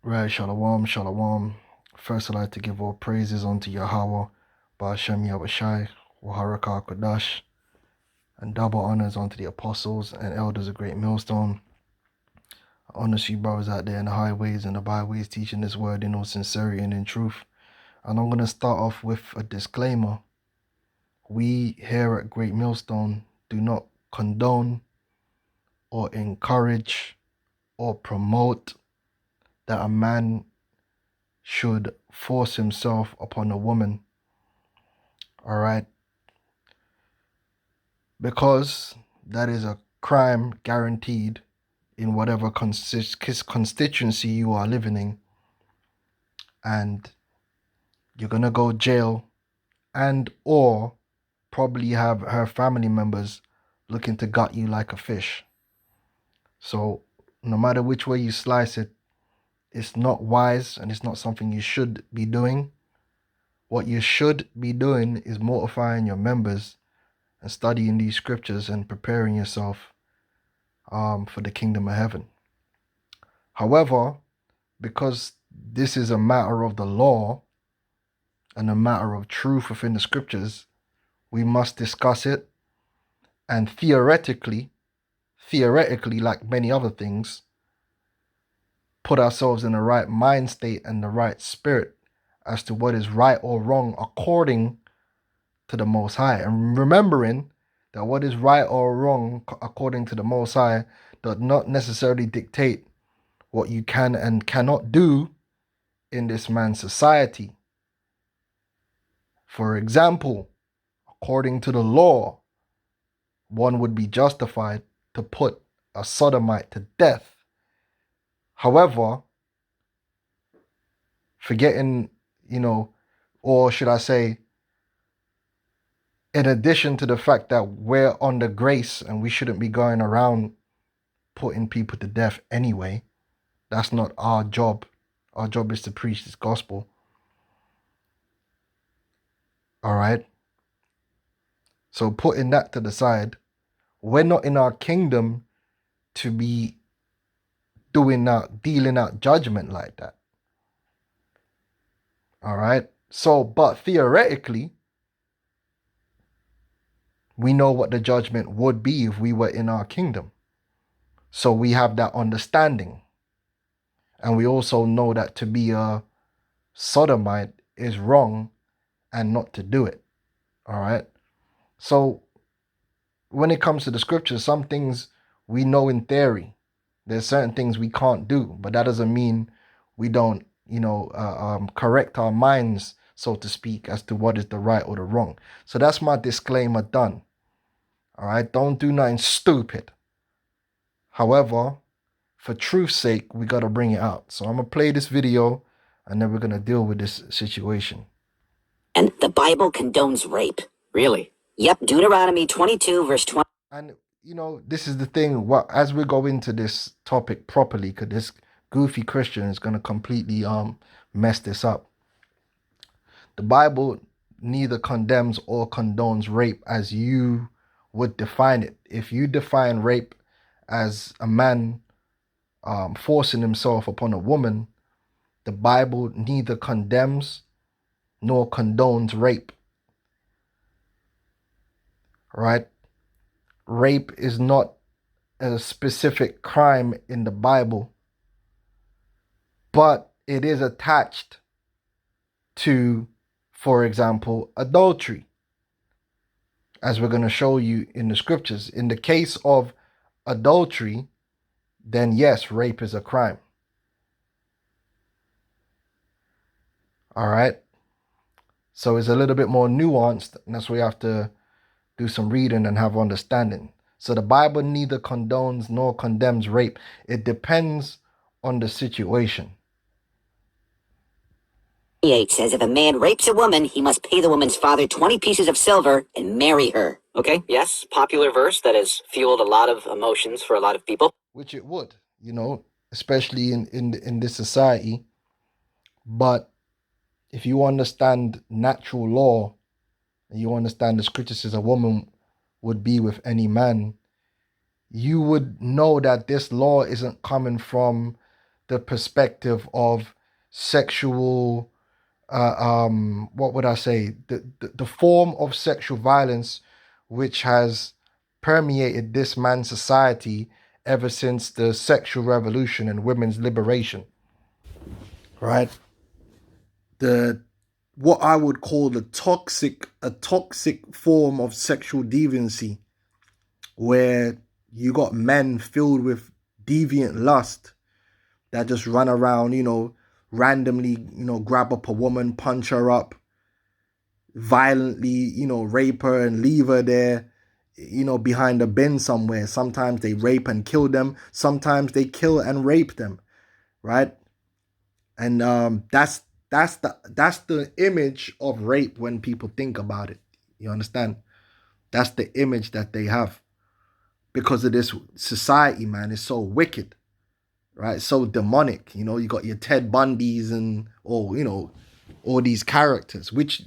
Right, Shalom, Shalom. First, I'd like to give all praises unto Yahweh, Ba'ashem Yahushai, Waharaka Kodash, and double honors unto the apostles and elders of Great Millstone. I honor you brothers out there in the highways and the byways teaching this word in all sincerity and in truth. And I'm going to start off with a disclaimer. We here at Great Millstone do not condone or encourage or promote that a man should force himself upon a woman. All right, because that is a crime guaranteed in whatever constituency you are living in, and you're gonna go jail and or probably have her family members looking to gut you like a fish. So no matter which way you slice it, it's not wise and it's not something you should be doing. What you should be doing is mortifying your members and studying these scriptures and preparing yourself for the kingdom of heaven. However, because this is a matter of the law and a matter of truth within the scriptures, we must discuss it and theoretically, like many other things, put ourselves in the right mind state and the right spirit as to what is right or wrong according to the Most High. And remembering that what is right or wrong according to the Most High does not necessarily dictate what you can and cannot do in this man's society. For example, according to the law, one would be justified to put a sodomite to death. However, forgetting, or should I say, in addition to the fact that we're under grace and we shouldn't be going around putting people to death anyway, that's not our job. Our job is to preach this gospel. All right? So putting that to the side, we're not in our kingdom to be dealing out judgment like that. All right? So, but theoretically, we know what the judgment would be if we were in our kingdom. So we have that understanding. And we also know that to be a sodomite is wrong and not to do it. All right? So when it comes to the scriptures, some things we know in theory. There's certain things we can't do, but that doesn't mean we don't, correct our minds, so to speak, as to what is the right or the wrong. So that's my disclaimer done. All right, don't do nothing stupid. However, for truth's sake, we got to bring it out. So I'm going to play this video and then we're going to deal with this situation. And the Bible condones rape. Really? Yep, Deuteronomy 22, verse 20. And, this is the thing. As we go into this topic properly, because this goofy Christian is going to completely mess this up. The Bible neither condemns or condones rape as you would define it. If you define rape as a man forcing himself upon a woman, the Bible neither condemns nor condones rape. Right? Rape is not a specific crime in the Bible, but it is attached to, for example, adultery, as we're going to show you in the scriptures. In the case of adultery, then yes, rape is a crime. All right? So it's a little bit more nuanced, and that's why you have to do some reading and have understanding. So the Bible neither condones nor condemns rape. It depends on the situation. 28 says if a man rapes a woman, he must pay the woman's father 20 pieces of silver and marry her. Okay, yes, popular verse that has fueled a lot of emotions for a lot of people. Which it would, especially in this society. But if you understand natural law, and you understand the scriptures as a woman would be with any man, you would know that this law isn't coming from the perspective of sexual, what would I say, the form of sexual violence which has permeated this man's society ever since the sexual revolution and women's liberation, right? The what I would call a toxic form of sexual deviancy, where you got men filled with deviant lust that just run around, randomly, grab up a woman, punch her up, violently, rape her and leave her there, behind a bin somewhere. Sometimes they rape and kill them. Sometimes they kill and rape them, right? And that's the image of rape when people think about it. You understand? That's the image that they have because of this society, man. It's so wicked, right? So demonic. You got your Ted Bundys and all these characters, which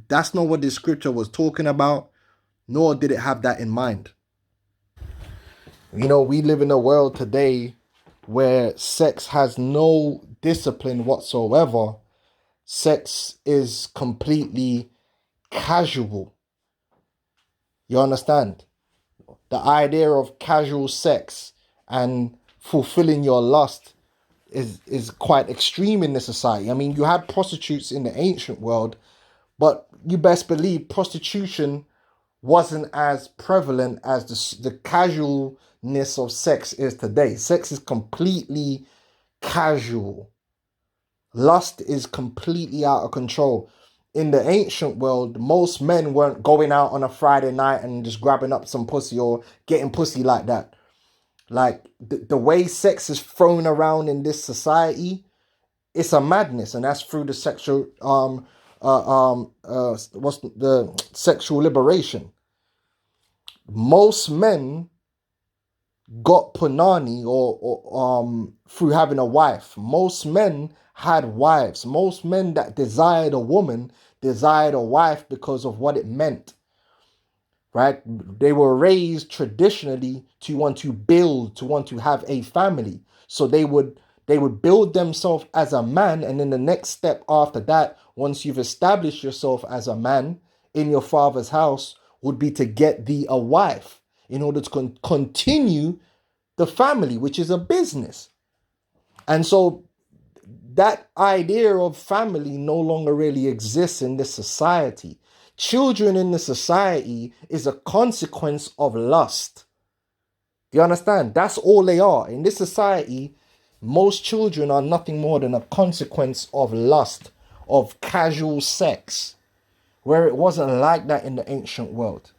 that's not what the scripture was talking about, nor did it have that in mind. We live in a world today where sex has no discipline whatsoever. Sex is completely casual. You understand? The idea of casual sex and fulfilling your lust is quite extreme in this society. I mean, you had prostitutes in the ancient world, but you best believe prostitution wasn't as prevalent as the casualness of sex is today. Sex is completely casual. Lust is completely out of control. In the ancient world, most men weren't going out on a Friday night and just grabbing up some pussy or getting pussy like that. Like the way sex is thrown around in this society, it's a madness, and that's through the sexual what's the sexual liberation. Most men got punani or through having a wife. Most men had wives. Most men that desired a woman desired a wife because of what it meant. Right? They were raised traditionally to want to build, to want to have a family. So they would build themselves as a man, and then the next step after that, once you've established yourself as a man in your father's house, would be to get thee a wife in order to continue the family, which is a business. And so that idea of family no longer really exists in this society. Children in the society is a consequence of lust. Do you understand? That's all they are. In this society, most children are nothing more than a consequence of lust, of casual sex, where it wasn't like that in the ancient world.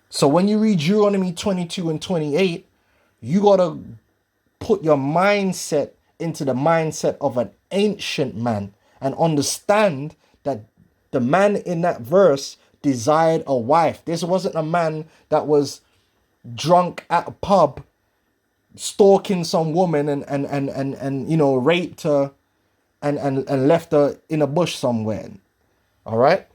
So when you read Deuteronomy 22 and 28, you got to put your mindset into the mindset of an ancient man and understand that the man in that verse desired a wife. This wasn't a man that was drunk at a pub, stalking some woman and raped her and left her in a bush somewhere. All right?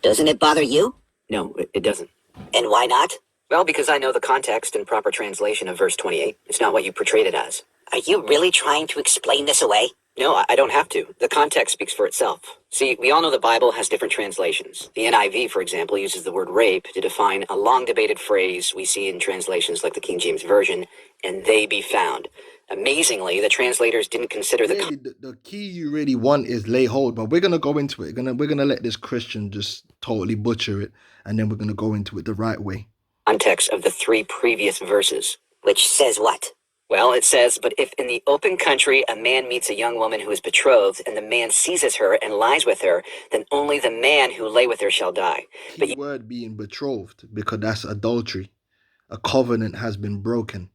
Doesn't it bother you? No, it doesn't. And why not? Well, because I know the context and proper translation of verse 28. It's not what you portrayed it as. Are you really trying to explain this away? No, I don't have to. The context speaks for itself. See, we all know the Bible has different translations. The NIV, for example, uses the word rape to define a long-debated phrase we see in translations like the King James Version, and they be found. Amazingly, the translators didn't consider the key you really want is lay hold, but we're gonna go into it. We're gonna let this Christian just totally butcher it, and then we're gonna go into it the right way. Context of the three previous verses. Which says what? Well, it says, but if in the open country a man meets a young woman who is betrothed, and the man seizes her and lies with her, then only the man who lay with her shall die. Key word being betrothed, because that's adultery. A covenant has been broken.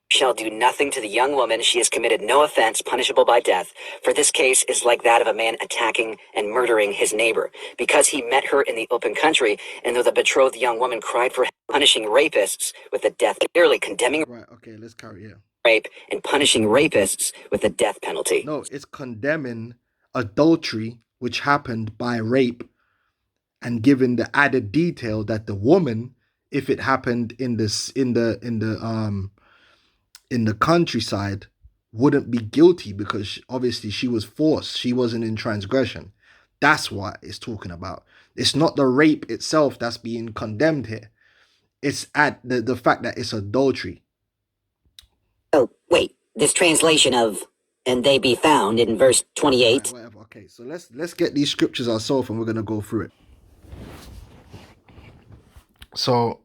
Shall do nothing to the young woman. She has committed no offense punishable by death. For this case is like that of a man attacking and murdering his neighbor, because he met her in the open country, and though the betrothed young woman cried for punishing rapists with the death, clearly condemning let's carry rape and punishing rapists with the death penalty. No, it's condemning adultery, which happened by rape, and giving the added detail that the woman if it happened in this in the countryside, wouldn't be guilty because obviously she was forced. She wasn't in transgression. That's what it's talking about. It's not the rape itself that's being condemned here. It's at the fact that it's adultery. Oh, wait. This translation of "and they be found" in verse 28. Right, whatever. Okay, so let's get these scriptures ourselves and we're gonna go through it. So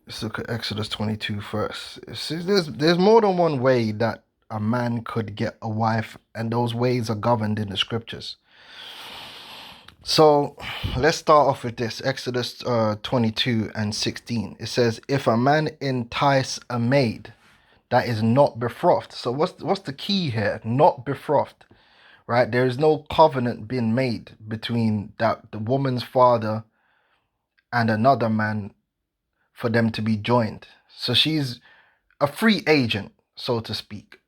let's look at Exodus 22 first. There's more than one way that a man could get a wife, and those ways are governed in the scriptures. So let's start off with this. Exodus 22 and 16. It says, if a man entice a maid that is not betrothed. So what's the key here? Not betrothed, right? There is no covenant being made between the woman's father and another man for them to be joined. So she's a free agent, so to speak,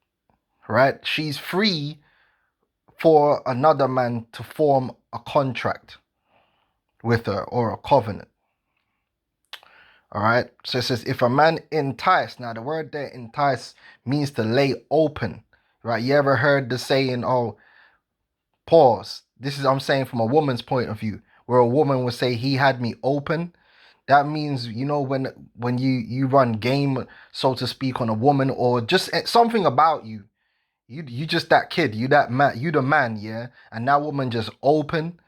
right? She's free for another man to form a contract with her or a covenant. All right. So it says, if a man entice, now the word there entice means to lay open, right? You ever heard the saying, oh, pause. This is, I'm saying from a woman's point of view, where a woman would say, he had me open. That means, you know, when you run game, so to speak, on a woman, or just something about you. You just that kid, you that man, you the man, yeah? And that woman just open.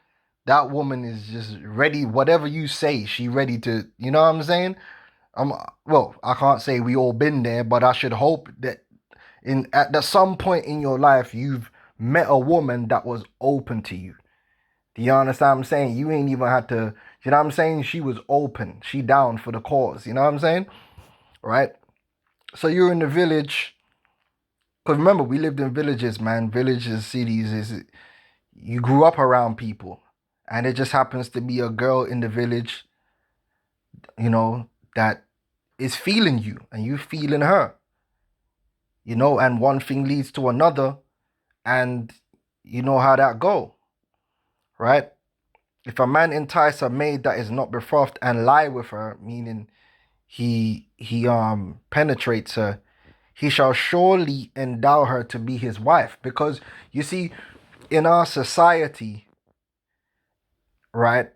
That woman is just ready, whatever you say, she ready to, you know what I'm saying? Well, I can't say we all been there, but I should hope that at some point in your life you've met a woman that was open to you. Do you understand what I'm saying? You ain't even had to, you know what I'm saying? She was open. She down for the cause. You know what I'm saying? Right? So you're in the village. Because remember, we lived in villages, man. Villages, cities, you grew up around people. And it just happens to be a girl in the village, you know, that is feeling you and you feeling her. You know, and one thing leads to another, and you know how that go, right? If a man entice a maid that is not betrothed and lie with her, meaning he penetrates her, he shall surely endow her to be his wife. Because you see, in our society, right,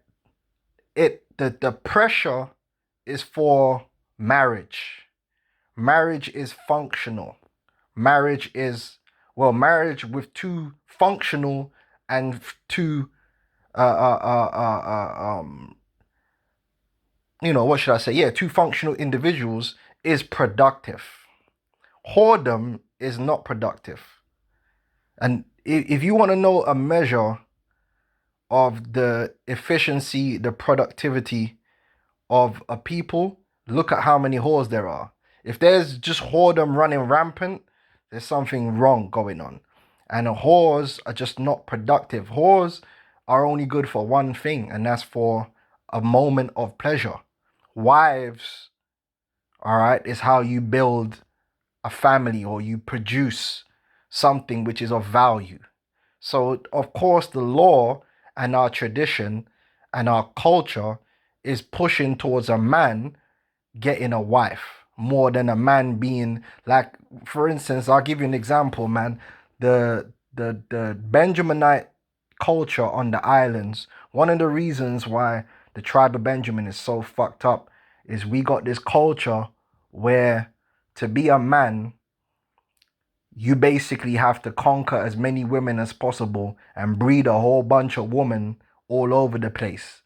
the pressure is for marriage. Marriage is functional. Marriage is, well, marriage with two functional and two you know, what should I say? Yeah, two functional individuals is productive. Whoredom is not productive. And if you want to know a measure of the efficiency, the productivity of a people, look at how many whores there are. If there's just whoredom running rampant, there's something wrong going on. And whores are just not productive. Whores are only good for one thing, and that's for a moment of pleasure. Wives, all right, is how you build a family or you produce something which is of value. So, of course, the law and our tradition and our culture is pushing towards a man getting a wife more than a man being like, for instance, I'll give you an example, man. The Benjaminite culture on the islands, one of the reasons why the tribe of Benjamin is so fucked up is we got this culture where to be a man, you basically have to conquer as many women as possible and breed a whole bunch of women all over the place.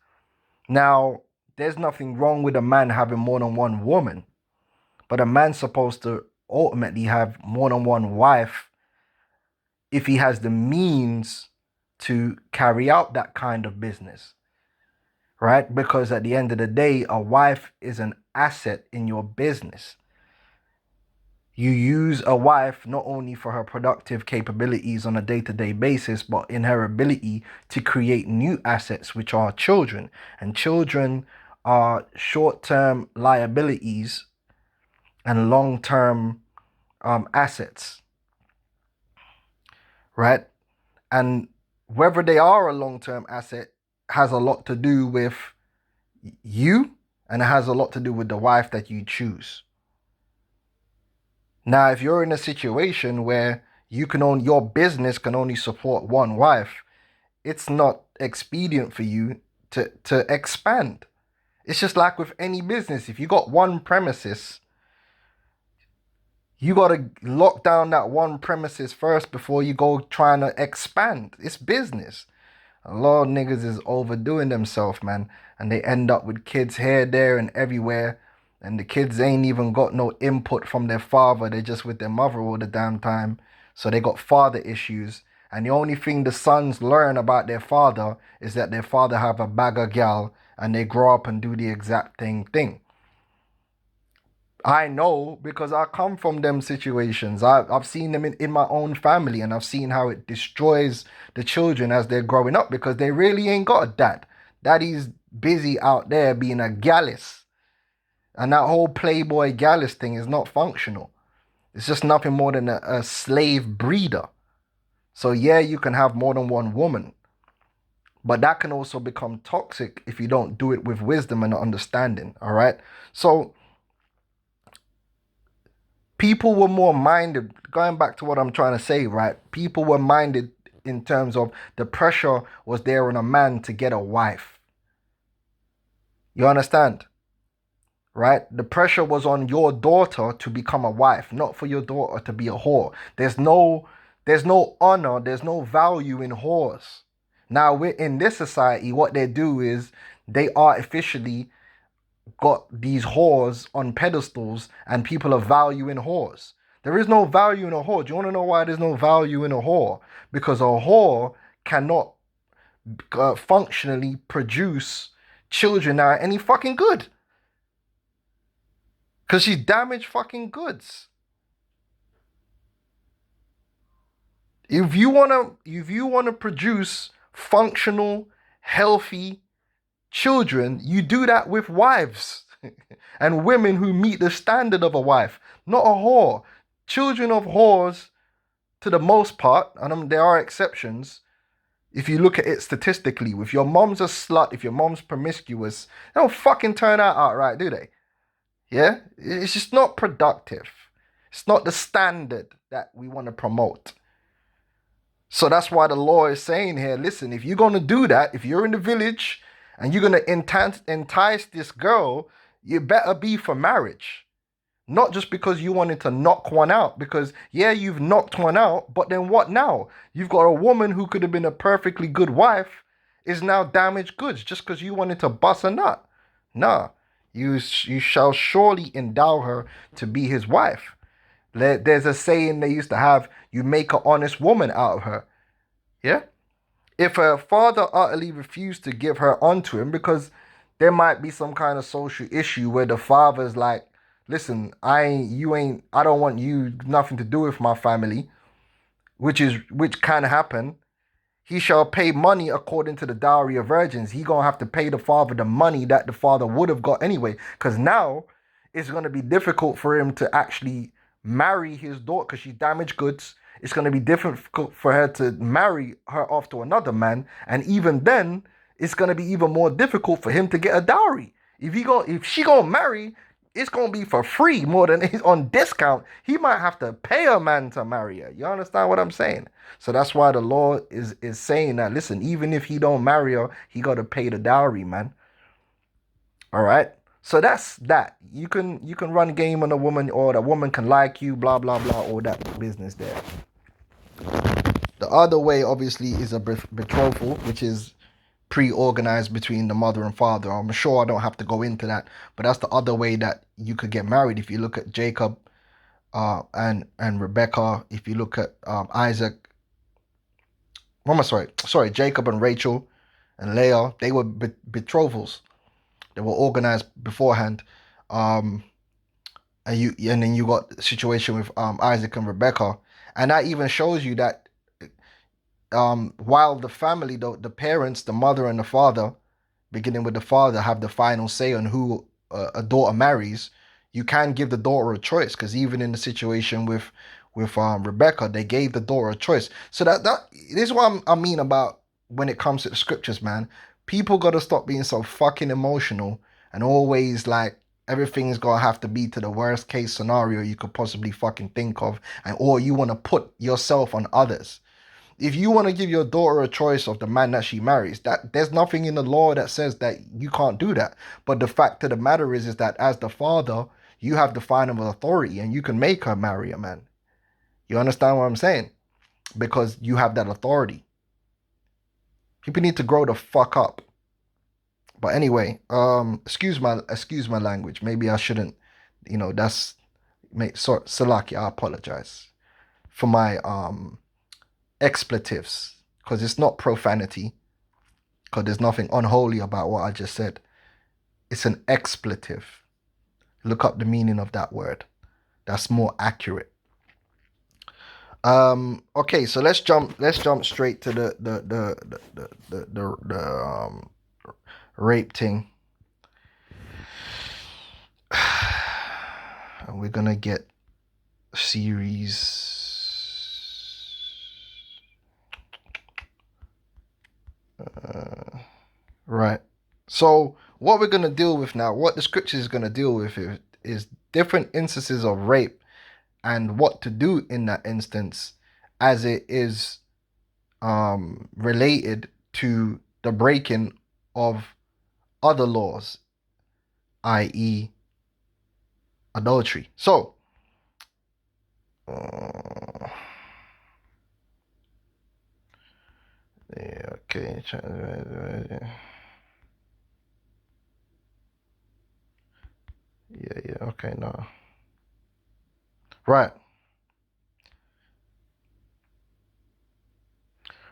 Now, there's nothing wrong with a man having more than one woman, but a man's supposed to ultimately have more than one wife if he has the means to carry out that kind of business, right? Because at the end of the day, a wife is an asset in your business. You use a wife not only for her productive capabilities on a day-to-day basis, but in her ability to create new assets, which are children. And children are short-term liabilities and long-term assets, right? And whether they are a long-term asset has a lot to do with you, and it has a lot to do with the wife that you choose. Now, if you're in a situation where your business can only support one wife, it's not expedient for you to expand. It's just like with any business. If you got one premises, you got to lock down that one premises first before you go trying to expand. It's business. A lot of niggas is overdoing themselves, man. And they end up with kids here, there, and everywhere. And the kids ain't even got no input from their father. They're just with their mother all the damn time. So they got father issues. And the only thing the sons learn about their father is that their father have a bag of gal, and they grow up and do the exact same thing. I know because I come from them situations. I've seen them in my own family, and I've seen how it destroys the children as they're growing up because they really ain't got a dad. Daddy's busy out there being a gallus. And that whole playboy gallus thing is not functional. It's just nothing more than a slave breeder. So yeah, you can have more than one woman. But that can also become toxic if you don't do it with wisdom and understanding. All right. So people were more minded, going back to what I'm trying to say, right? People were minded in terms of the pressure was there on a man to get a wife. You understand? Right? The pressure was on your daughter to become a wife, not for your daughter to be a whore. There's no honor, there's no value in whores. Now, we're in this society, what they do is they artificially got these whores on pedestals and people are valuing whores. There is no value in a whore. Do you want to know why there's no value in a whore? Because a whore cannot functionally produce children that are any fucking good. Because she's damaged fucking goods. If you wanna produce functional, healthy children, you do that with wives and women who meet the standard of a wife, not a whore. Children of whores, to the most part, and there are exceptions, if you look at it statistically, if your mom's a slut, if your mom's promiscuous, they don't fucking turn out right, do they? Yeah? It's just not productive. It's not the standard that we want to promote. So that's why the law is saying here, listen, if you're going to do that, if you're in the village and you're going to entice this girl, you better be for marriage. Not just because you wanted to knock one out, because yeah, you've knocked one out, but then what now? You've got a woman who could have been a perfectly good wife is now damaged goods just because you wanted to bust a nut. Nah, you shall surely endow her to be his wife. There's a saying they used to have, you make an honest woman out of her. Yeah? If her father utterly refused to give her onto him, because there might be some kind of social issue where the father's like, listen, I don't want you nothing to do with my family, which can happen. He shall pay money according to the dowry of virgins. He gonna have to pay the father the money that the father would have got anyway. Because now it's gonna be difficult for him to actually marry his daughter because she's damaged goods. It's gonna be difficult for her to marry her off to another man, and even then, it's gonna be even more difficult for him to get a dowry. If she gonna marry, it's gonna be for free more than it's on discount. He might have to pay a man to marry her. You understand what I'm saying? So that's why the law is saying that, listen, even if he don't marry her, he gotta pay the dowry, man. All right. So that's that. You can run game on a woman, or the woman can like you, blah blah blah, all that business there. The other way, obviously, is a betrothal, which is pre-organized between the mother and father. I'm sure I don't have to go into that, but that's the other way that you could get married. If you look at Jacob and Rebecca, if you look at Isaac, sorry, Jacob and Rachel and Leah, they were betrothals. They were organized beforehand. And then you got the situation with Isaac and Rebecca, and that even shows you that while the family, the parents, the mother and the father, beginning with the father, have the final say on who a daughter marries, you can give the daughter a choice, because even in the situation with Rebecca, they gave the daughter a choice. So that this is what I mean about when it comes to the scriptures, man. People gotta stop being so fucking emotional and always like everything's gonna have to be to the worst case scenario you could possibly fucking think of, and or you wanna put yourself on others. If you want to give your daughter a choice of the man that she marries, that there's nothing in the law that says that you can't do that. But the fact of the matter is that as the father, you have the final authority and you can make her marry a man. You understand what I'm saying? Because you have that authority. People need to grow the fuck up. But anyway, excuse my language. Maybe I shouldn't, that's Salaki, I apologize for my expletives, because it's not profanity, because there's nothing unholy about what I just said. It's an expletive. Look up the meaning of that word. That's more accurate. Okay, so let's jump straight to the rape thing. And we're gonna get series. Right. So what we're gonna deal with now, what the scripture is gonna deal with is different instances of rape and what to do in that instance, as it is related to the breaking of other laws, i.e., adultery. So, yeah, okay. Yeah, okay, no. Right.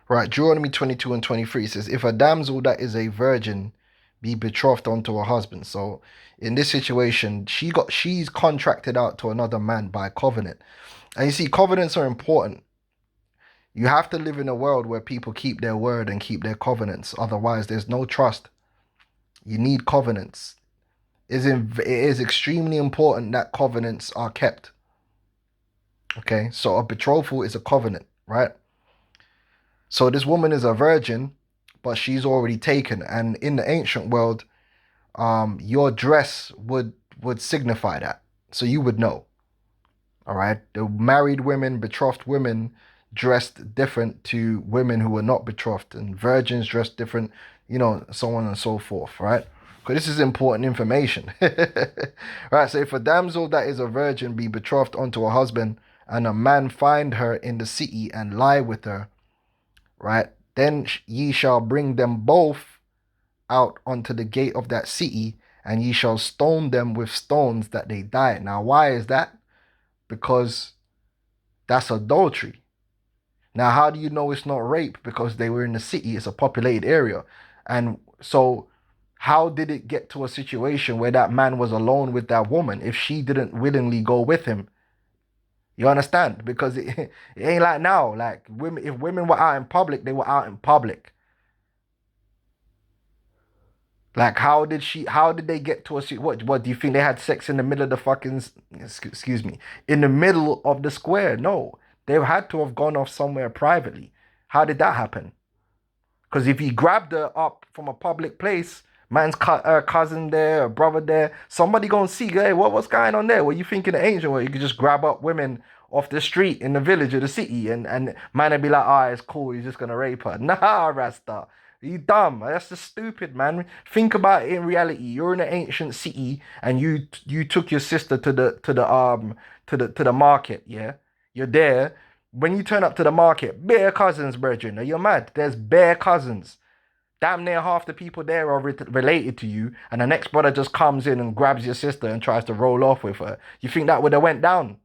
Right, Deuteronomy 22 and 23 says, if a damsel that is a virgin be betrothed unto her husband. So in this situation, she's contracted out to another man by covenant. And you see, covenants are important. You have to live in a world where people keep their word and keep their covenants. Otherwise, there's no trust. You need covenants. It is extremely important that covenants are kept. Okay, so a betrothal is a covenant, right? So this woman is a virgin, but she's already taken. And in the ancient world, your dress would signify that. So you would know. All right. The married women, betrothed women dressed different to women who were not betrothed, and virgins dressed different, so on and so forth, right? Because this is important information. Right. So if a damsel that is a virgin be betrothed unto a husband, and a man find her in the city and lie with her, right? Then ye shall bring them both out unto the gate of that city, and ye shall stone them with stones that they die. Now, why is that? Because that's adultery. Now, how do you know it's not rape? Because they were in the city, it's a populated area. And so, how did it get to a situation where that man was alone with that woman if she didn't willingly go with him? You understand? Because it ain't like now. Like women, if women were out in public, they were out in public. Like, how did they get to a what do you think they had sex in the middle of the fucking, excuse me, in the middle of the square? No, they had to have gone off somewhere privately. How did that happen? Because if he grabbed her up from a public place, man's cousin there, a brother there, somebody gonna see, hey, what's going on there? What you thinking the angel? Where you could just grab up women off the street in the village or the city, and man would be like, it's cool, you're just gonna rape her. Nah, Rasta. You dumb. That's just stupid, man. Think about it in reality. You're in an ancient city and you took your sister to the market, yeah? You're there. When you turn up to the market, bare cousins, brethren. Are you mad? There's bare cousins. Damn near half the people there are related to you, and the next brother just comes in and grabs your sister and tries to roll off with her. You think that would have went down?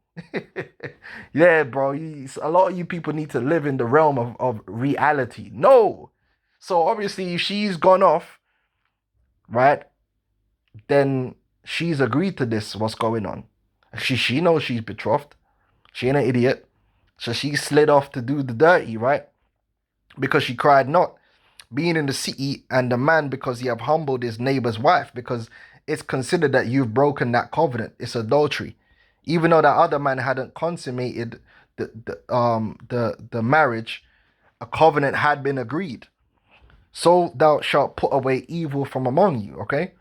Yeah, bro. A lot of you people need to live in the realm of reality. No. So obviously, if she's gone off, right, then she's agreed to this, what's going on. She knows she's betrothed. She ain't an idiot. So she slid off to do the dirty, right? Because she cried not. Being in the city, and the man, because he have humbled his neighbor's wife, because it's considered that you've broken that covenant. It's adultery. Even though that other man hadn't consummated the marriage, a covenant had been agreed. so thou shalt put away evil from among you, okay?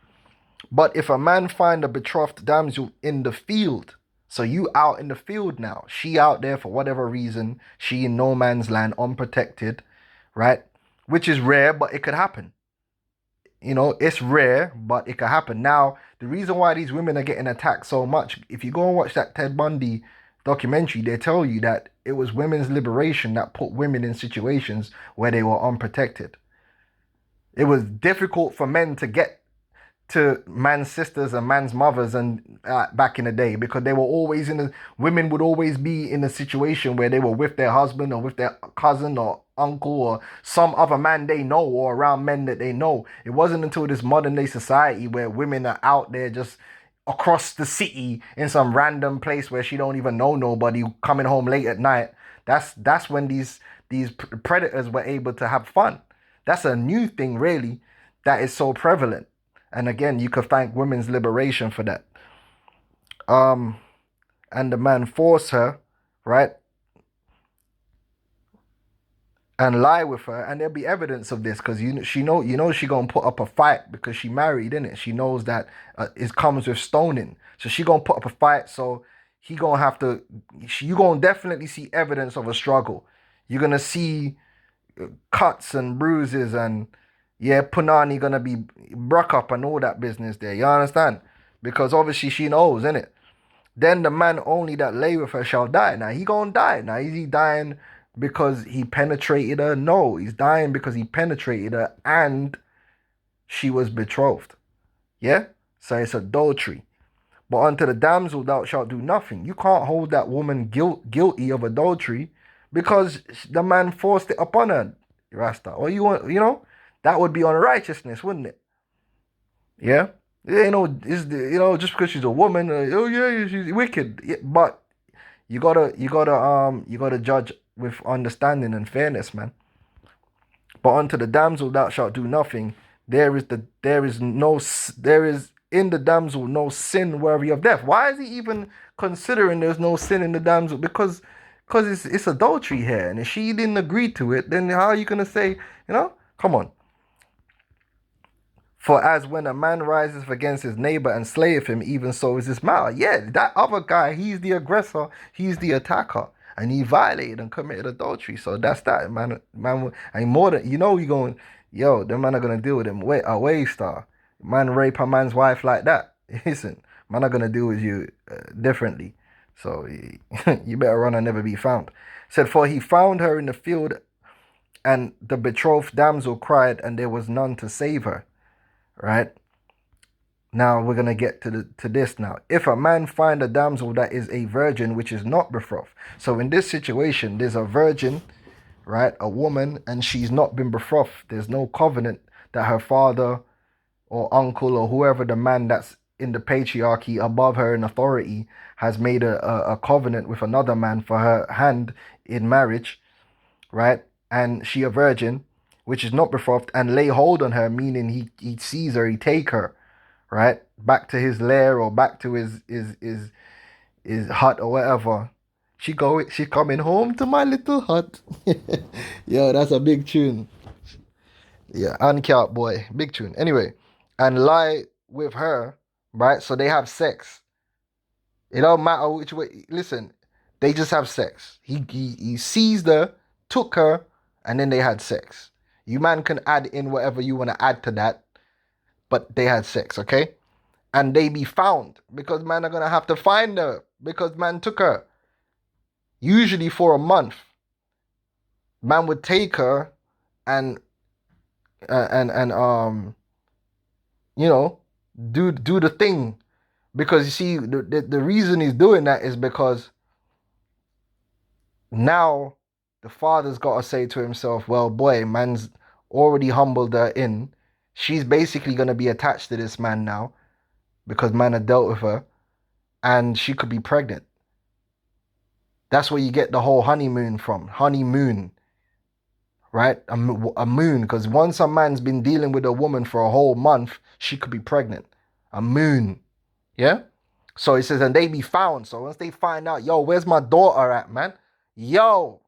But if a man find a betrothed damsel in the field, so you out in the field now, she out there for whatever reason, she in no man's land, unprotected, right? Which is rare, but it could happen. You know, it's rare, but it could happen. Now, the reason why these women are getting attacked so much, if you go and watch that Ted Bundy documentary, they tell you that it was women's liberation that put women in situations where they were unprotected. It was difficult for men to get to man's sisters and man's mothers and back in the day, because they were always in a women would always be in a situation where they were with their husband or with their cousin or uncle or some other man they know, or around men that they know. It wasn't until this modern day society where women are out there just across the city in some random place where she don't even know nobody, coming home late at night. That's when these predators were able to have fun. That's a new thing, really, that is so prevalent. And again, you could thank women's liberation for that. Um, and the man forced her, right, and lie with her, and there'll be evidence of this, because she gonna put up a fight because she married, innit? She knows that it comes with stoning, so she gonna put up a fight. So he gonna have to. You gonna definitely see evidence of a struggle. You're gonna see cuts and bruises, and yeah, Punani gonna be broke up and all that business there. You understand? Because obviously she knows, innit? Then the man only that lay with her shall die. Now he gonna die. Now is he dying because he penetrated her? No, he's dying because he penetrated her and she was betrothed. Yeah? So it's adultery. But unto the damsel thou shalt do nothing. You can't hold that woman guilty of adultery because the man forced it upon her, Rasta. Or you want, that would be unrighteousness, wouldn't it? Yeah? Just because she's a woman, oh yeah, she's wicked. Yeah, but you gotta judge with understanding and fairness, man. But unto the damsel thou shalt do nothing. There is in the damsel no sin worthy of death. Why is he even considering there's no sin in the damsel? Because it's adultery here, and if she didn't agree to it, then how are you gonna say, come on? For as when a man rises against his neighbor and slayeth him, even so is his matter. Yeah, that other guy, he's the aggressor, he's the attacker, and he violated and committed adultery. So that's that, man. Man, and more than you going, yo, the man are gonna deal with him. Wait, a way star, man, rape a man's wife like that. Listen, man, are gonna deal with you differently. So you better run and never be found. Said, for he found her in the field, and the betrothed damsel cried, and there was none to save her. Right? Now we're gonna get to this now. If a man find a damsel that is a virgin which is not betrothed. So in this situation, there's a virgin, right? A woman, and she's not been betrothed. There's no covenant that her father or uncle or whoever the man that's in the patriarchy above her in authority has made a covenant with another man for her hand in marriage, right? And she a virgin, which is not betrothed, and lay hold on her, meaning he sees her, he take her, right, back to his lair or back to his hut or whatever. She coming home to my little hut. Yo, that's a big tune. Yeah, uncapped boy, big tune. Anyway, and lie with her, right? So they have sex. It don't matter which way. Listen, they just have sex. He seized her, took her, and then they had sex. You man can add in whatever you want to add to that, but they had sex, okay? And they be found because man are gonna have to find her because man took her. Usually for a month, man would take her and you know do the thing, because you see the reason he's doing that is because now the father's got to say to himself, well, boy, man's already humbled her in. She's basically going to be attached to this man now because man had dealt with her, and she could be pregnant. That's where you get the whole honeymoon from. Honeymoon, right? A moon, because once a man's been dealing with a woman for a whole month, she could be pregnant. A moon, yeah? So he says, and they be found. So once they find out, yo, where's my daughter at, man? Yo,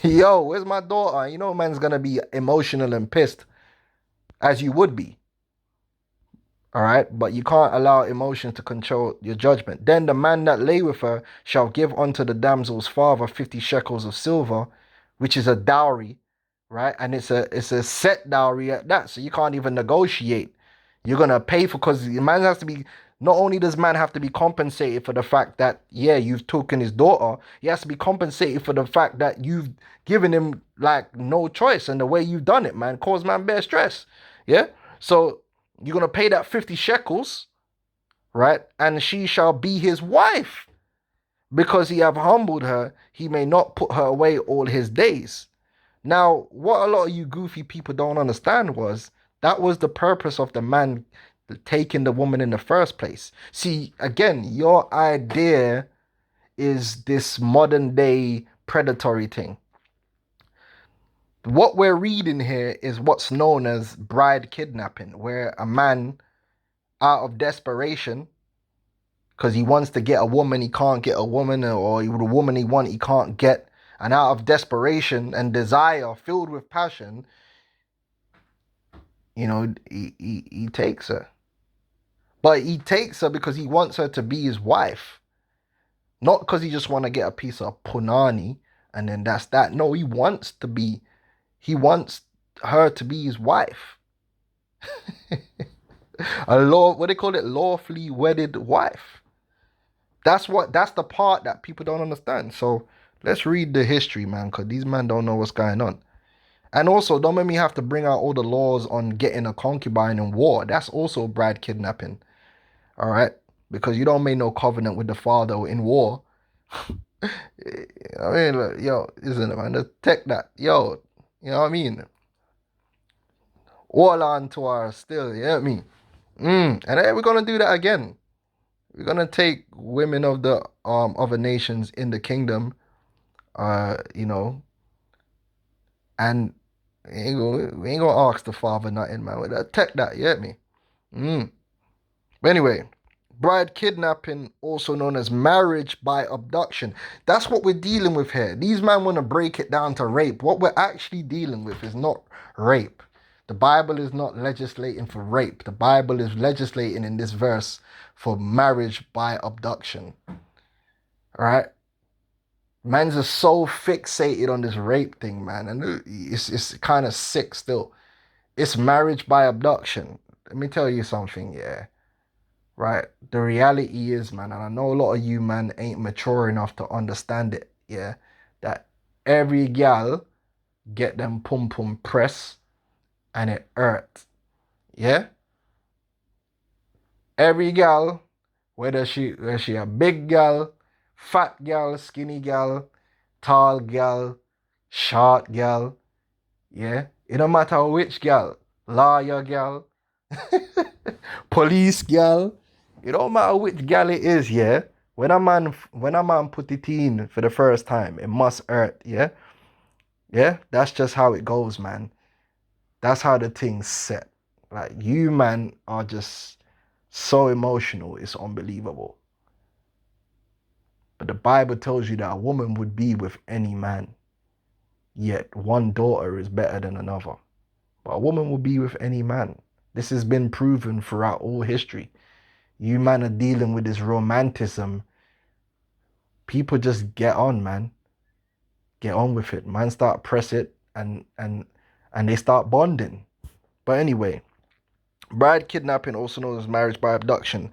Yo, where's my daughter? You know, man's gonna be emotional and pissed, as you would be. All right, but you can't allow emotions to control your judgment. Then the man that lay with her shall give unto the damsel's father 50 shekels of silver, which is a dowry, right? And it's a set dowry at that, so you can't even negotiate. You're gonna pay for, because the man has to be. Not only does man have to be compensated for the fact that, yeah, you've taken his daughter, he has to be compensated for the fact that you've given him like no choice, and the way you've done it, man, cause man bare stress. Yeah, so you're gonna pay that 50 shekels, right? And she shall be his wife. Because he have humbled her, he may not put her away all his days. Now, what a lot of you goofy people don't understand was that was the purpose of the man taking the woman in the first place. See, again, your idea is this modern day predatory thing. What we're reading here is what's known as bride kidnapping, where a man, out of desperation, because he wants to get a woman, he can't get a woman, or the woman he wants, he can't get, and out of desperation and desire, filled with passion, you know, he takes her. But he takes her because he wants her to be his wife, not because he just want to get a piece of punani and then that's that. No, he wants her to be his wife. What they call it, lawfully wedded wife. That's the part that people don't understand. So let's read the history, man, because these men don't know what's going on. And also, don't make me have to bring out all the laws on getting a concubine in war. That's also bride kidnapping. All right? Because you don't make no covenant with the father in war. I mean, look, yo, isn't it, man? Detect that. Yo, you know what I mean? All on to our still, you know what I mean? And then we're going to do that again. We're going to take women of the other nations in the kingdom, you know, and we ain't gonna ask the father nothing, man. We'll detect that, you get me? But anyway, bride kidnapping, also known as marriage by abduction. That's what we're dealing with here. These men want to break it down to rape. What we're actually dealing with is not rape. The Bible is not legislating for rape. The Bible is legislating in this verse for marriage by abduction. All right? Man's just so fixated on this rape thing, man. And it's kind of sick still. It's marriage by abduction. Let me tell you something, yeah. Right? The reality is, man, and I know a lot of you, man, ain't mature enough to understand it, yeah, that every gal get them pum pum press and it hurts. Yeah? Every gal, whether she a big gal, fat gal, skinny gal, tall gal, short gal, yeah? It don't matter which gal, lawyer gal, police gal, it don't matter which gal it is, yeah? When a man put it in for the first time, it must hurt, yeah? Yeah? That's just how it goes, man. That's how the thing's set. Like, you, man, are just so emotional, it's unbelievable. But the Bible tells you that a woman would be with any man, yet one daughter is better than another. But a woman will be with any man. This has been proven throughout all history. You man are dealing with this romanticism. People just get on, man. Get on with it. Man start press it and they start bonding. But anyway, bride kidnapping, also known as marriage by abduction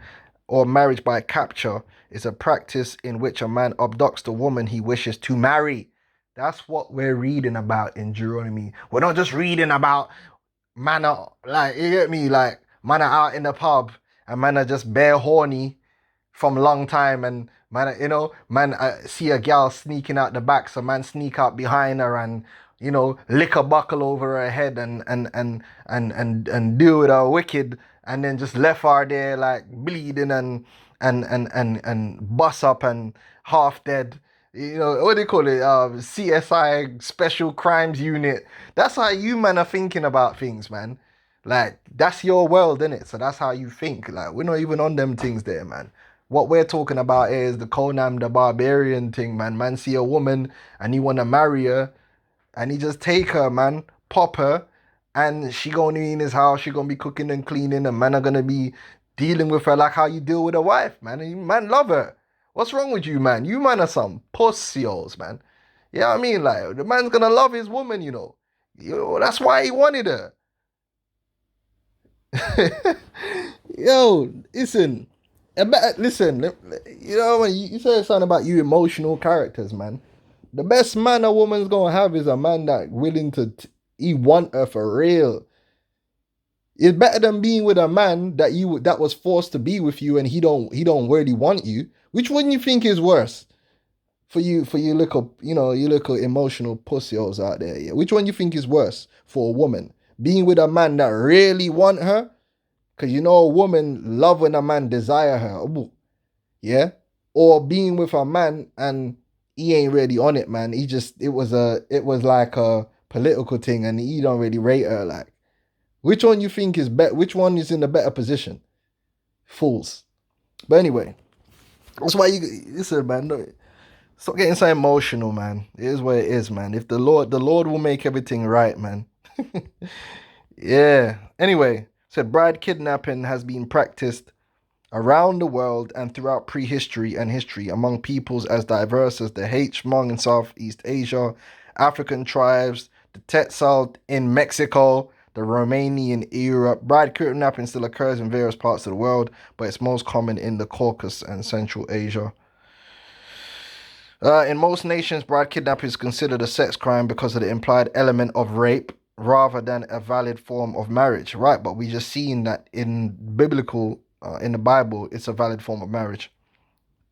or marriage by capture, is a practice in which a man abducts the woman he wishes to marry. That's what we're reading about in Deuteronomy. We're not just reading about man are, like, you get me, like man are out in the pub and man are just bare horny from a long time, and man, you know, man see a gal sneaking out the back, so man sneak out behind her and, you know, lick a buckle over her head and deal with her wicked, and then just left her there like bleeding and bust up and half dead. You know, what do you call it? CSI Special Crimes Unit. That's how you man are thinking about things, man. Like, that's your world, innit? So that's how you think. Like, we're not even on them things there, man. What we're talking about is the Conan the Barbarian thing, man. Man see a woman and he wanna marry her, and he just take her, man, pop her, and she gonna be in his house. She gonna be cooking and cleaning, and man are gonna be dealing with her like how you deal with a wife, man. And you, man, love her. What's wrong with you, man? You man are some pussies, man. You know what I mean? Like the man's gonna love his woman, you know. That's why he wanted her. Yo, listen. Listen, you know when you say something about you emotional characters, man. The best man a woman's gonna have is a man that willing to he want her for real. It's better than being with a man that was forced to be with you and he don't really want you. Which one you think is worse for you little you little emotional pussies out there? Yeah? Which one you think is worse for a woman? Being with a man that really want her, because you know a woman love when a man desire her, yeah, or being with a man and he ain't really on it, man. It was like a political thing and he don't really rate her. Like, which one you think is better? Which one is in a better position? Fools. But anyway, that's why you listen, man. Stop getting so emotional, man. It is what it is, man. If the Lord will make everything right, man. Yeah. Anyway, said bride kidnapping has been practiced around the world and throughout prehistory and history among peoples as diverse as the Hmong in Southeast Asia, African tribes, the Tetzal in Mexico, the Romanian Europe. Bride kidnapping still occurs in various parts of the world, but it's most common in the Caucasus and Central Asia. In most nations, bride kidnapping is considered a sex crime because of the implied element of rape rather than a valid form of marriage, right? But we just seen that in in the Bible, it's a valid form of marriage.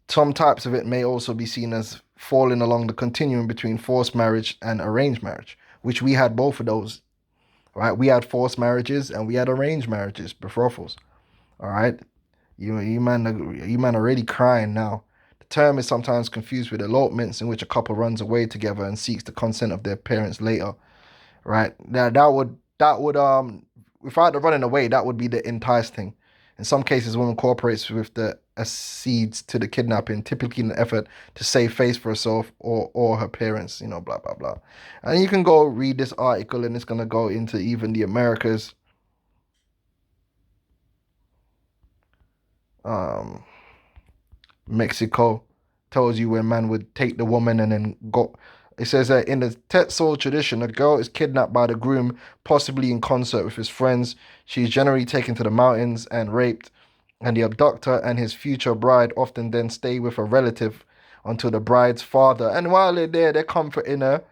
Some types of it may also be seen as falling along the continuum between forced marriage and arranged marriage, which we had both of those, right? We had forced marriages and we had arranged marriages, betrothals, all right? You man are already crying now. The term is sometimes confused with elopements in which a couple runs away together and seeks the consent of their parents later, right? Now that would if I had to running away, that would be the enticed thing. In some cases, woman cooperates with the accedes to the kidnapping, typically in an effort to save face for herself or her parents, blah, blah, blah. And you can go read this article and it's going to go into even the Americas. Mexico tells you when man would take the woman and then go. It says that in the Tetzal tradition, a girl is kidnapped by the groom, possibly in concert with his friends. She is generally taken to the mountains and raped, and the abductor and his future bride often then stay with a relative until the bride's father. And while they're there, they're comforting her,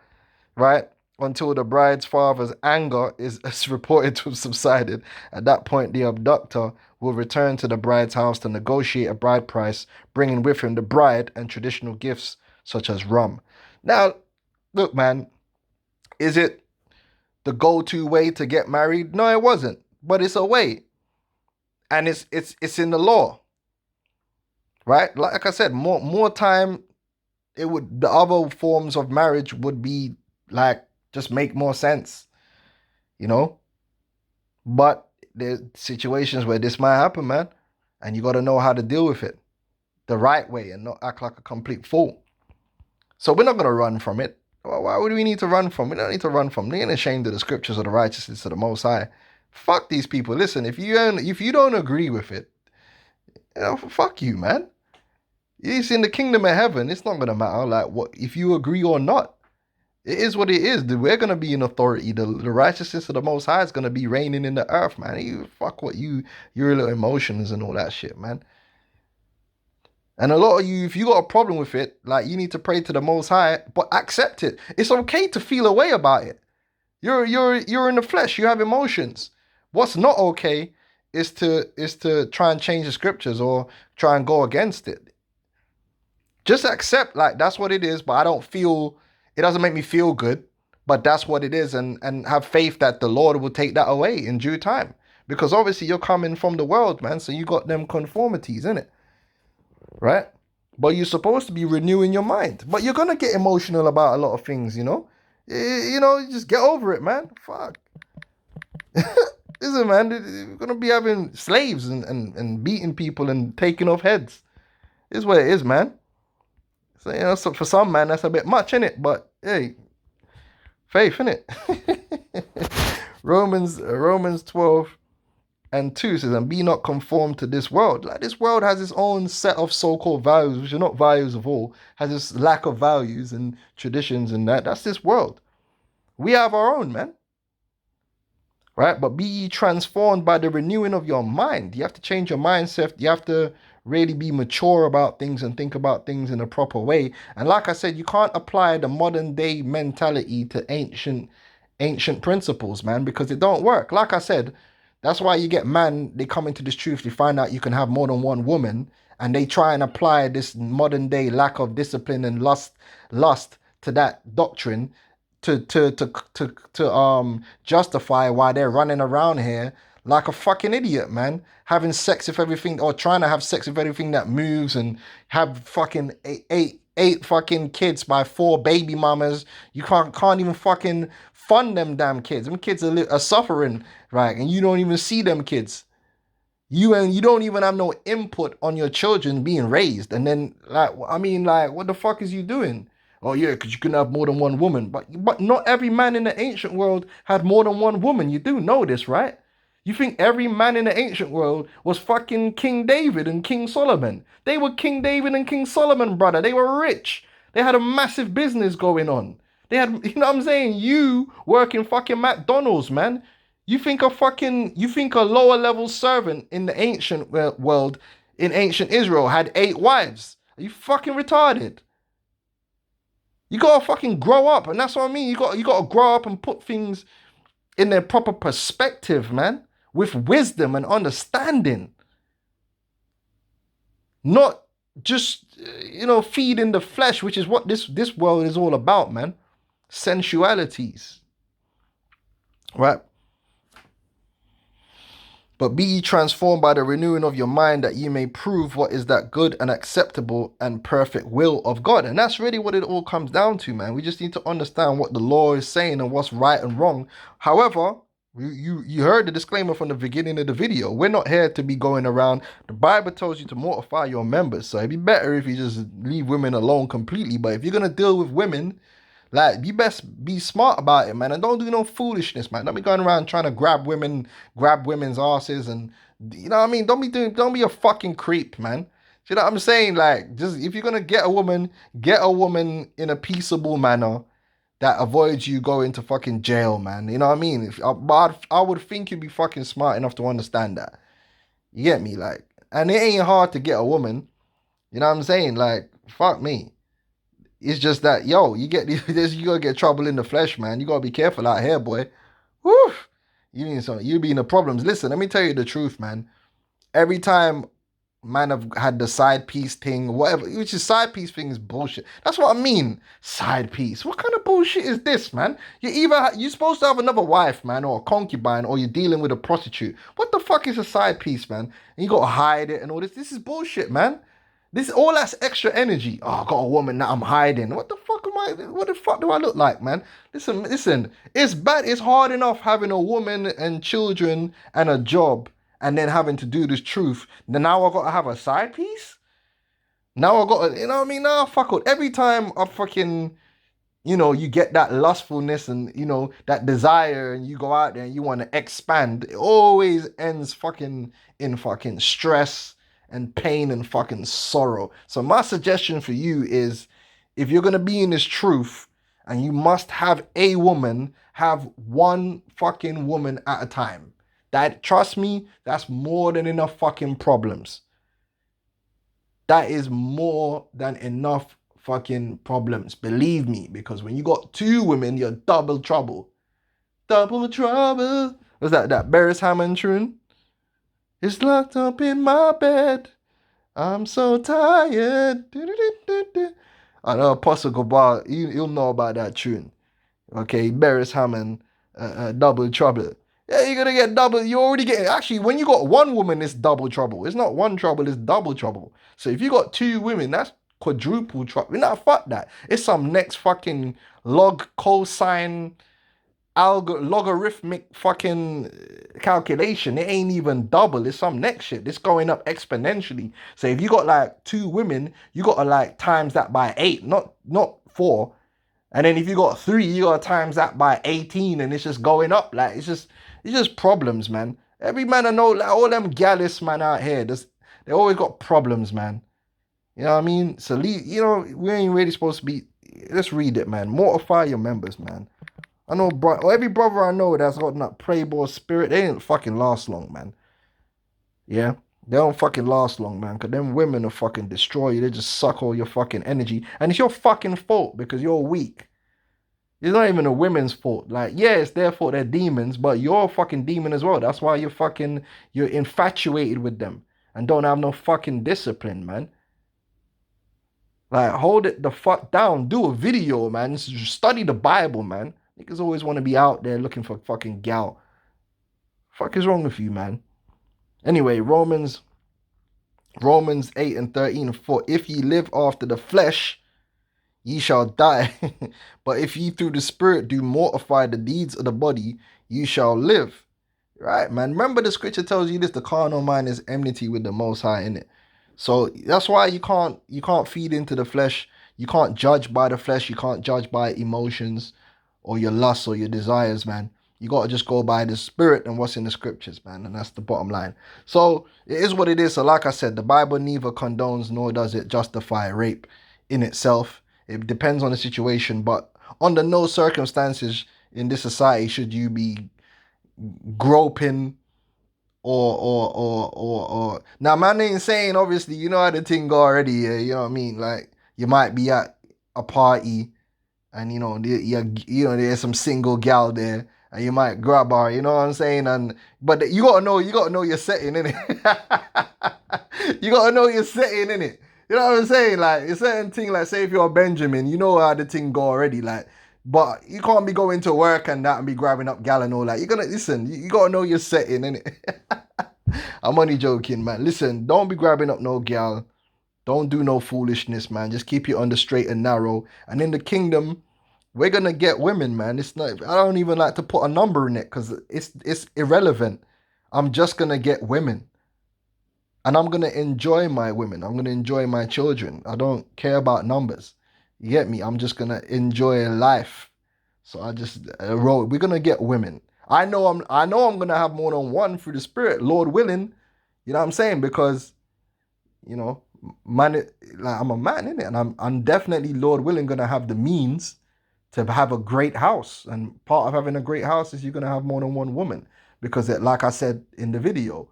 right? Until the bride's father's anger is reported to have subsided. At that point, the abductor will return to the bride's house to negotiate a bride price, bringing with him the bride and traditional gifts such as rum. Now, look, man, is it the go-to way to get married? No, it wasn't, but it's a way, and it's in the law, right? Like I said, more time, the other forms of marriage would be like just make more sense, you know. But there's situations where this might happen, man, and you got to know how to deal with it the right way and not act like a complete fool. So we're not gonna run from it. Why would we need to run from it? We don't need to run from it. They ain't ashamed of the scriptures or the righteousness of the Most High. Fuck these people. Listen, if you don't agree with it, fuck you, man. It's in the kingdom of heaven. It's not gonna matter like what if you agree or not. It is what it is. We're gonna be in authority. The righteousness of the Most High is gonna be reigning in the earth, man. You fuck what your little emotions and all that shit, man. And a lot of you, if you got a problem with it, like you need to pray to the Most High, but accept it. It's okay to feel a way about it. You're in the flesh. You have emotions. What's not okay is to try and change the scriptures or try and go against it. Just accept like that's what it is. But I don't feel it doesn't make me feel good. But that's what it is, and have faith that the Lord will take that away in due time. Because obviously you're coming from the world, man. So you got them conformities, innit? Right? But you're supposed to be renewing your mind. But you're gonna get emotional about a lot of things, You just get over it, man. Fuck. Listen, man, you're gonna be having slaves and beating people and taking off heads. It's what it is, man. So, so for some man, that's a bit much, innit? But hey, faith, innit? Romans 12:2 says, and be not conformed to this world. Like this world has its own set of so-called values, which are not values of all, has this lack of values and traditions and that. That's this world. We have our own, man. Right? But be ye transformed by the renewing of your mind. You have to change your mindset. You have to really be mature about things and think about things in a proper way. And like I said, you can't apply the modern day mentality to ancient principles, man, because it don't work. Like I said, that's why you get man, they come into this truth, they find out you can have more than one woman, and they try and apply this modern day lack of discipline and lust to that doctrine to justify why they're running around here like a fucking idiot, man. Having sex with everything, or trying to have sex with everything that moves, and have fucking eight fucking kids by 4 baby mamas. You can't even fucking fund them damn kids. Them kids are suffering, right? And you don't even see them kids. You don't even have no input on your children being raised. And then like what the fuck is you doing? Oh yeah, because you can have more than one woman. But not every man in the ancient world had more than one woman. You do know this, right? You think every man in the ancient world was fucking King David and King Solomon? They were King David and King Solomon, brother. They were rich. They had a massive business going on. They had, you know what I'm saying? You work in fucking McDonald's, man. You think a lower level servant in the ancient world, in ancient Israel, had 8 wives? Are you fucking retarded? You gotta fucking grow up, and that's what I mean. You gotta grow up and put things in their proper perspective, man, with wisdom and understanding. Not just feeding the flesh, which is what this world is all about, man. Sensualities, right? But be ye transformed by the renewing of your mind, that ye may prove what is that good and acceptable and perfect will of God. And that's really what it all comes down to, man. We just need to understand what the law is saying and what's right and wrong. However, you heard the disclaimer from the beginning of the video. We're not here to be going around. The Bible tells you to mortify your members. So it'd be better if you just leave women alone completely. But if you're going to deal with women, like, you best be smart about it, man, and don't do no foolishness, man. Don't be going around trying to grab women's asses, and you know what I mean. Don't be a fucking creep, man. You know what I'm saying? Like, just if you're gonna get a woman in a peaceable manner that avoids you going to fucking jail, man. You know what I mean? But I would think you'd be fucking smart enough to understand that. You get me? Like, and it ain't hard to get a woman. You know what I'm saying? Like, fuck me. It's just that, yo, you gonna get trouble in the flesh, man. You gotta be careful out here, boy. Woo! You be in the problems. Listen, let me tell you the truth, man. Every time man have had the side piece thing, whatever, which is side piece thing is bullshit. That's what I mean. Side piece. What kind of bullshit is this, man? You're supposed to have another wife, man, or a concubine, or you're dealing with a prostitute. What the fuck is a side piece, man? And you gotta hide it and all this. This is bullshit, man. This all that's extra energy. Oh, I got a woman that I'm hiding. What the fuck am I? What the fuck do I look like, man? Listen. It's bad. It's hard enough having a woman and children and a job, and then having to do this truth. Then now I gotta have a side piece. Now I gotta, you know what I mean? Nah, fuck it. Every time I fucking, you get that lustfulness and that desire, and you go out there and you want to expand. It always ends fucking in fucking stress and pain and fucking sorrow. So my suggestion for you is, if you're gonna be in this truth and you must have a woman, have one fucking woman at a time. That, trust me, that's more than enough fucking problems. That is more than enough fucking problems. Believe me, because when you got 2 women, you're double trouble. Double trouble. Was that Beres Hammond tune? It's locked up in my bed. I'm so tired. I know Apostle Gabar, he'll know about that tune. Okay, Beres Hammond, Double Trouble. Yeah, you're gonna get double. You already get, actually, when you got one woman, it's double trouble. It's not one trouble, it's double trouble. So if you got 2 women, that's quadruple trouble. Nah, fuck that. It's some next fucking log cosine logarithmic fucking calculation. It ain't even double. It's some next shit. It's going up exponentially. So if you got like 2 women, you gotta like times that by 8, not 4. And then if you got 3, you gotta times that by 18, and it's just going up. Like it's just problems, man. Every man I know, like all them gallus man out here, they always got problems, man. You know what I mean? So we ain't really supposed to be. Let's read it, man. Mortify your members, man. I know, every brother I know that's got that playboy spirit, they ain't fucking last long, man. Yeah, they don't fucking last long, man. Cause them women will fucking destroy you. They just suck all your fucking energy, and it's your fucking fault because you're weak. It's not even the women's fault. Like, yeah, it's their fault. They're demons, but you're a fucking demon as well. That's why you're infatuated with them and don't have no fucking discipline, man. Like, hold it the fuck down. Do a video, man. Study the Bible, man. Niggas always want to be out there looking for fucking gal. Fuck is wrong with you, man? Anyway, Romans 8 and 13. For if ye live after the flesh, ye shall die. But if ye through the Spirit do mortify the deeds of the body, ye shall live. Right, man. Remember the scripture tells you this: the carnal mind is enmity with the Most High, in it. So that's why you can't feed into the flesh. You can't judge by the flesh. You can't judge by emotions or your lusts or your desires, man. You got to just go by the Spirit and what's in the scriptures, man. And that's the bottom line. So it is what it is. So like I said, the Bible neither condones nor does it justify rape in itself. It depends on the situation, but under no circumstances in this society should you be groping or now man ain't saying, obviously, you know how the thing go already, yeah, you know what I mean? Like, you might be at a party and there's some single gal there and you might grab her, you know what I'm saying? But you gotta know your setting, innit? You gotta know your setting, innit? You know what I'm saying? Like, a certain thing, like, say if you're a Benjamin, you know how the thing go already, like, but you can't be going to work and that and be grabbing up gal and all that. You're gonna listen, you gotta know your setting, innit? I'm only joking, man. Listen, don't be grabbing up no gal. Don't do no foolishness, man. Just keep it on the straight and narrow. And in the kingdom, we're gonna get women, man. It's not. I don't even like to put a number in it because it's irrelevant. I'm just gonna get women, and I'm gonna enjoy my women. I'm gonna enjoy my children. I don't care about numbers. You get me? I'm just gonna enjoy life. So I just wrote. We're gonna get women. I know I'm gonna have more than one through the Spirit, Lord willing. You know what I'm saying? Because, you know, man, like, I'm a man, innit? And I'm definitely, Lord willing, gonna have the means to have a great house. And part of having a great house is you're gonna have more than one woman. Because like I said in the video,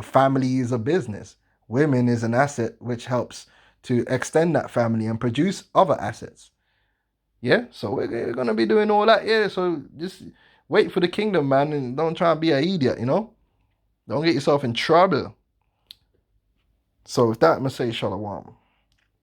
family is a business. Women is an asset which helps to extend that family and produce other assets. Yeah, so we're gonna be doing all that. Yeah, so just wait for the kingdom, man, and don't try and be an idiot, you know? Don't get yourself in trouble. So with that, I'm gonna say shalom.